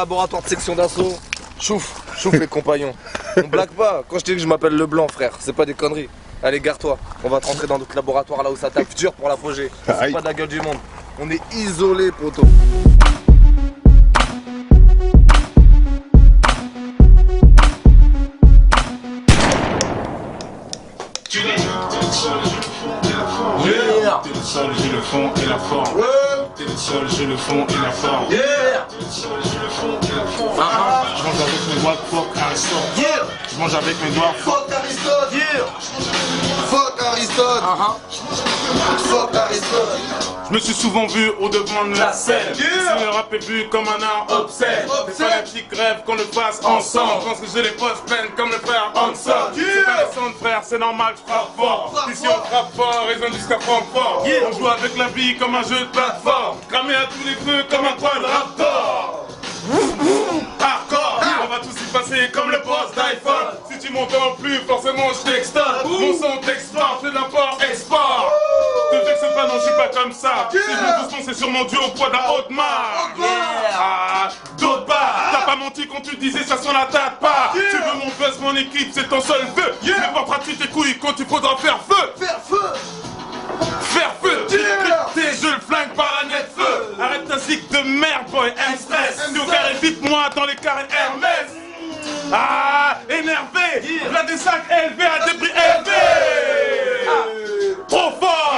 laboratoire de section d'assaut. Chouf les compagnons. On blague pas, quand je te dis que je m'appelle Leblanc, frère, c'est pas des conneries. Allez, gare-toi, on va te rentrer dans notre laboratoire là où ça tape dur pour l'apogée. C'est pas de la gueule du monde. On est isolé, poto. T'es le sol, j'ai le fond et la forme. T'es le sol, j'ai le fond et la forme. T'es le sol, j'ai le fond et la forme. Je mange avec mes doigts, fuck Aristote. Je mange avec mes doigts, Fuck Aristote. Fuck Aristote. Fuck Aristote. Je me suis souvent vu au devant de la scène. Si le rap est vu comme un art obscène. C'est pas les petits rêves qu'on le fasse ensemble. Je pense que j'ai les postes pleines comme le frère Hanson. C'est pas les sons de frère, c'est normal, je frappe fort. Ici on frappe fort, ils ont jusqu'à Francfort. On joue avec la vie comme un jeu de plateforme. Cramé à tous les feux comme un quadraptor. Hardcore, on va tous y passer comme le boss d'iPhone. Si tu m'entends plus, forcément je t'extorte. Mon son t'exporte, c'est de l'import-export. Ne te vexe pas, non, je suis pas comme ça. Si je me doucement, c'est sûrement dû au poids de la haute marque. D'autres pas, t'as pas menti quand tu disais ça s'en la tâte pas. Tu veux mon buzz, mon équipe, c'est ton seul vœu. Mais porteras-tu tes couilles quand tu faudras faire feu. Faire feu, tes jeux, le flingue par la net feu. Arrête ta zig de merde, boy, M-stress. Si au carré, vite-moi dans les carrés Hermès. Énervé, là des sacs élevés à débris élevés. Trop fort.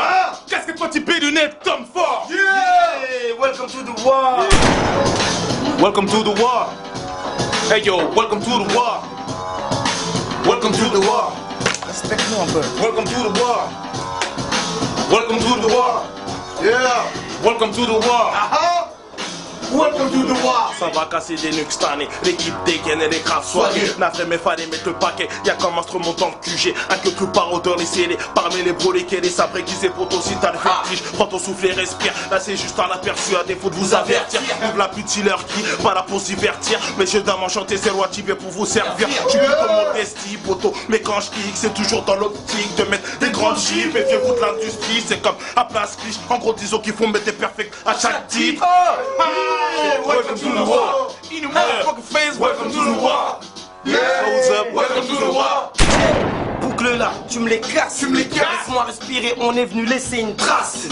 Qu'est-ce que toi tu payes lunettes, Tom Ford? Welcome to the war. Welcome to the war. Hey yo, welcome to the war. Welcome to the war. Respecte-nous un peu. Welcome to the war. Welcome to the war. Yeah. Welcome to the war. Welcome to the war. Ça va casser des nuques cette année. L'équipe dégaine et les graves soignés. Navré mais fallait mettre le paquet. Y'a comme instrument dans le QG. Un que par odeur les scellés. Parmi les brûlés et les sabrés qui s'épotent aussi t'as le vertige. Prends ton souffle et respire. Là c'est juste un aperçu à défaut de vous avertir. Ouvre la pute si l'heure qui, pas là pour se divertir. Messieurs dames enchantés, c'est roi Tibet pour vous servir. Tu peux comme mon desti, poto. Mais quand je kick, c'est toujours dans l'optique de mettre des grandes chiffres. Méfiez-vous de l'industrie, c'est comme à place cliché. En gros disons qu'il faut mettre des perfects à chaque titre. Welcome to the war. In your motherfucking face, welcome to the war. What's up? Welcome to the war. Boucle là, tu me les casses, laisse-moi respirer, on est venu laisser une trace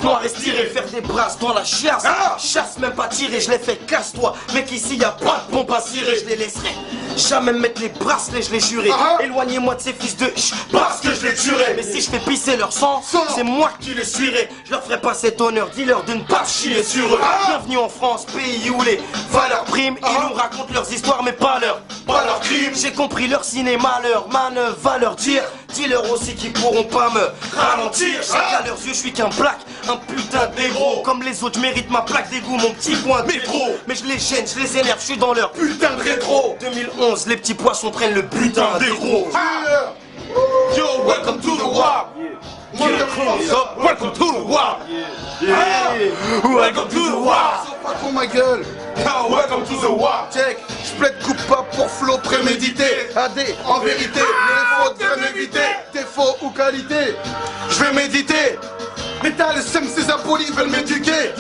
noire estirée, faire des brasses dans la chiasse. Chasse même pas tirer, je les fais casse-toi. Mec ici y a pas de pompe à cirer, je les laisserai jamais mettre les bracelets, je les juré. Éloignez-moi de ces fils de parce que je les tuerai. Mais si je fais pisser leur sang, c'est moi qui les suirai. Je leur ferai pas cet honneur, dis-leur de ne pas chier sur eux. Bienvenue en France, pays où les valeurs priment. Ils nous racontent leurs histoires mais pas leurs crimes. J'ai compris leur cinéma, leur manœuvre va leur dire. Dis-leur aussi qu'ils pourront pas me ralentir. Chacun à leurs yeux, je suis qu'un black, un putain de négro. Comme les autres, je mérite ma plaque d'égout, mon petit coin de métro. Mais je les gêne, je les énerve, je suis dans leur putain de rétro. 2011, les petits poissons prennent le putain des gros. Yo, welcome to the war. Welcome to the war. Welcome to the war. Pas con ma gueule. Yo, welcome to the war. Check, je plaide coupable pour flow prémédité. AD, en vérité, les fautes bien éviter. Défaut ou qualité, je vais méditer. Mais t'as le seum, ces impolis veulent m'éduquer.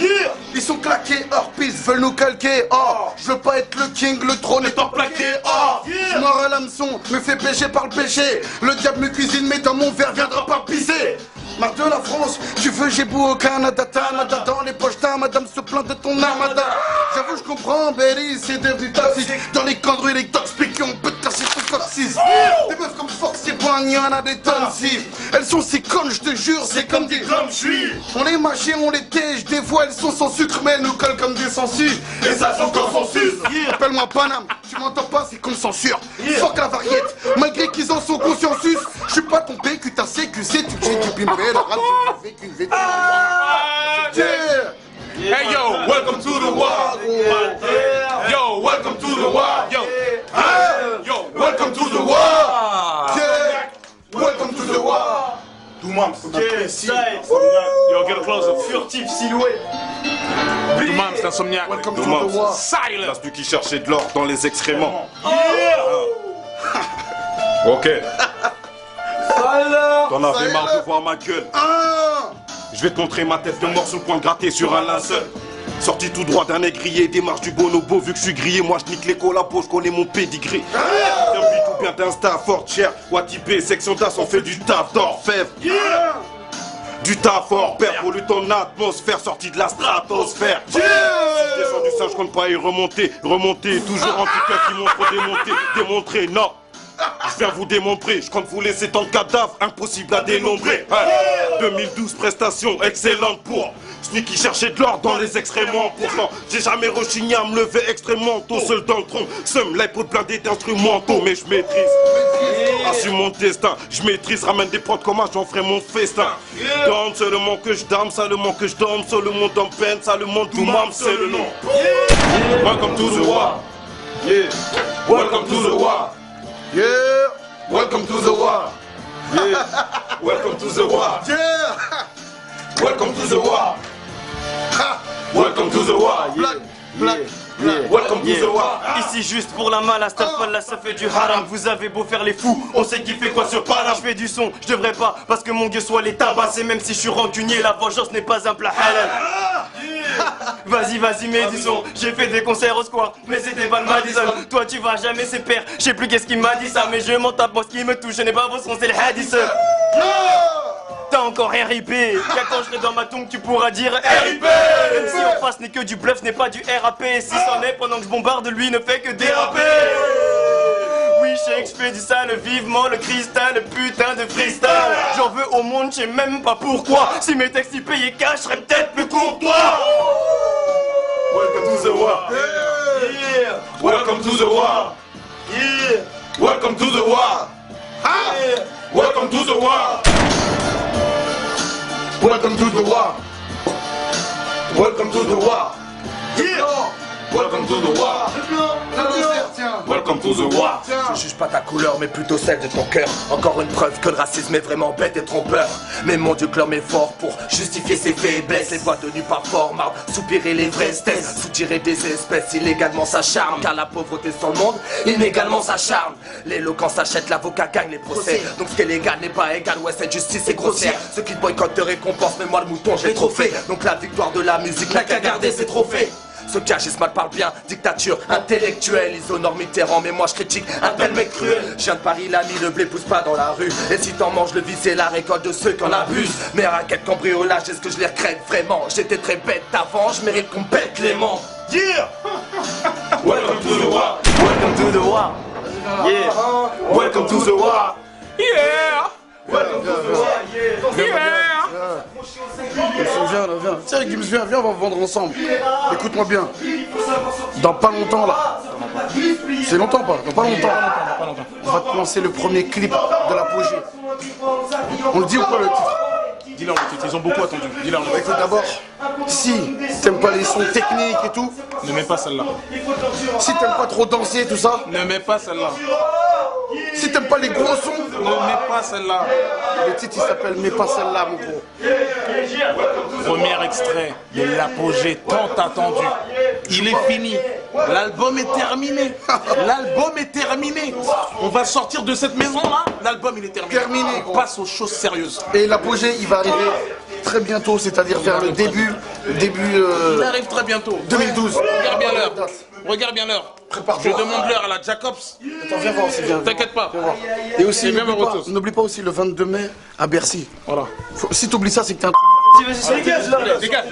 Ils sont claqués, hors piste, veulent nous calquer. Oh, je veux pas être le king, le trône est plaqué. Oh, je mords à l'hameçon, me fais pécher par le péché. Le diable me cuisine, mais dans mon verre viendra pas pisser. Marre de la France, tu veux j'ai beau au Canada, nada dans les poches d'un madame se plaint de ton armada. J'avoue je comprends, Berry c'est devenu toxique. Dans les camps les toxiques on peut te casser ton coccyx. Des meufs comme Fox et Boigne, y'en a des tonnes si. Elles sont si connes, je te jure, c'est comme des gommes j'suis. On les mâchait, on les tèche, des fois elles sont sans sucre mais elles nous collent comme des sangsues. Et ça sent consensus. Appelle-moi Paname, tu m'entends pas, c'est comme censure. Fuck la variette, malgré qu'ils en sont consciensus. Je suis pas ton PQ, t'as CQC, tu sais du bimbe. Hey yo, welcome to the war. Yo, welcome to the war. Yo, yo, welcome to the war. Welcome to the war. Doumams, yo, get closer. Furtif, silhouette. Doumams, c'est Insomniac. Welcome to the war. Silence. Parce qui cherchait de l'or dans les excréments. Ok. T'en avais marre de voir ma gueule. Je vais te montrer ma tête de mort sur le point de gratter sur un linceul. Sorti tout droit d'un négrier, démarche du bonobo. Vu que je suis grillé, moi je nique les collabos, je connais mon pédigré. Bien vite ou bien d'insta, fort cher. Watibé, section d'as, on fait du taf d'orfèvre. Du taf hors pair, pollue ton atmosphère, sorti de la stratosphère. Descends du singe, je compte pas y remonter. Remonter, toujours en tout cas qui montre démonter. Démontrer, non. Je viens vous démontrer, je compte vous laisser tant de cadavres, impossible à dénombrer. 2012, prestation excellente pour celui qui cherchait de l'or dans les excréments. Pourtant, j'ai jamais rechigné à me lever extrêmement tôt. Seul dans le tronc, seum l'iPod blindé d'instrumentaux. Mais je maîtrise, assume mon destin. Je maîtrise, ramène des prods comme moi, j'en ferai mon festin. Donne seulement que je dame, seulement que je donne. Seul le monde en peine, ça le monde tout mam, c'est le nom. Welcome to the war. Yeah. Welcome to the war. Yeah, welcome to the war. Yeah, welcome to the war. Yeah, Welcome to the war. Welcome to the war. black, black, black. Welcome to the war. Ici juste pour la malle, là ça fait du haram. Vous avez beau faire les fous, on sait qui fait quoi sur Paname. Je fais du son, je devrais pas, parce que mon Dieu soit les tabassés. Même si je suis rancunier, la vengeance n'est pas un plat halal. Vas-y, mets du son. J'ai fait des concerts au square, mais c'était pas le Madison. Toi tu vas jamais ses pères, je sais plus qu'est-ce qu'il m'a dit ça. Mais je m'en tape, moi ce qui me touche, je n'ai pas vos sons, c'est le hadith. T'as encore RIP, car quand je serai dans ma tombe tu pourras dire RIP. Même si en face n'est que du bluff, ce n'est pas du RAP. Si c'en est pendant que je bombarde, lui ne fait que déraper. Oui, je fais du sale, vivement le cristal, le putain de freestyle. J'en veux au monde, je sais même pas pourquoi. Si mes textes y payaient cash, je serais peut-être plus courtois. Welcome to the war. Yeah. Welcome to the war. Yeah. Welcome to the war. Yeah. Welcome to the war. Welcome to the war. Welcome to the war. Yeah. Welcome to the war. Tiens. Welcome to the war. Je juge pas ta couleur mais plutôt celle de ton cœur. Encore une preuve que le racisme est vraiment bête et trompeur. Mais mon Dieu que l'homme est fort pour justifier ses faiblesses. Les voix tenues par fort marre, soupirer les vraies stènes. Soutirer des espèces, illégalement ça charme. Car la pauvreté sur le monde, inégalement ça charme. L'éloquence achète, l'avocat gagne les procès. Donc ce qui est légal n'est pas égal, ouais cette justice est grossière. Ceux qui te boycottent te récompensent, mais moi le mouton j'ai trop fait. Donc la victoire de la musique n'a qu'à garder ses trophées. Ceux qui agissent mal parlent bien, dictature intellectuelle. Ils honorent Mitterrand, mais moi je critique un tel mec cruel. Je viens de Paris, l'ami, le blé pousse pas dans la rue. Et si t'en manges, le vice c'est la récolte de ceux qui en abusent. Mais raquettes, cambriolage, est-ce que je les regrette vraiment? J'étais très bête avant, je mérite qu'on pète Clément. Yeah. Welcome to the war. Welcome to the war. Yeah. Welcome to the war. Yeah! Welcome to the war. Yeah. Yeah! Viens. Tiens, Gims, viens, on va vendre ensemble. Écoute-moi bien. Dans pas longtemps, là. C'est longtemps pas? Dans pas longtemps. On va te lancer le premier clip de l'apogée. On le dit ou pas le titre? Dis-leur le titre, ils ont beaucoup attendu. Dis-leur le titre. Écoute d'abord, si t'aimes pas les sons techniques et tout, Ne mets pas celle-là. si t'aimes pas trop danser tout ça, Ne mets pas celle-là. si t'aimes pas les gros sons, Ne mets pas celle-là. le titre il s'appelle Mets pas celle-là mon gros. Premier extrait de l'apogée tant attendu. Il est fini. L'album est terminé. L'album est terminé. On va sortir de cette maison-là. L'album il est terminé. Terminé, On passe aux choses sérieuses. Et l'apogée il va arriver très bientôt, c'est-à-dire vers le début Il arrive très bientôt. 2012. Regarde bien l'heure. Regarde bien l'heure. Prépare-toi. Je demande l'heure à la Jacobs. Attends, viens voir, c'est bien. T'inquiète pas. Et aussi, Et bien, n'oublie pas, Marotos. n'oublie pas aussi le 22 mai à Bercy. Voilà. Si t'oublies ça, c'est que t'es un truc. Vas-y, dégage là. Dégage.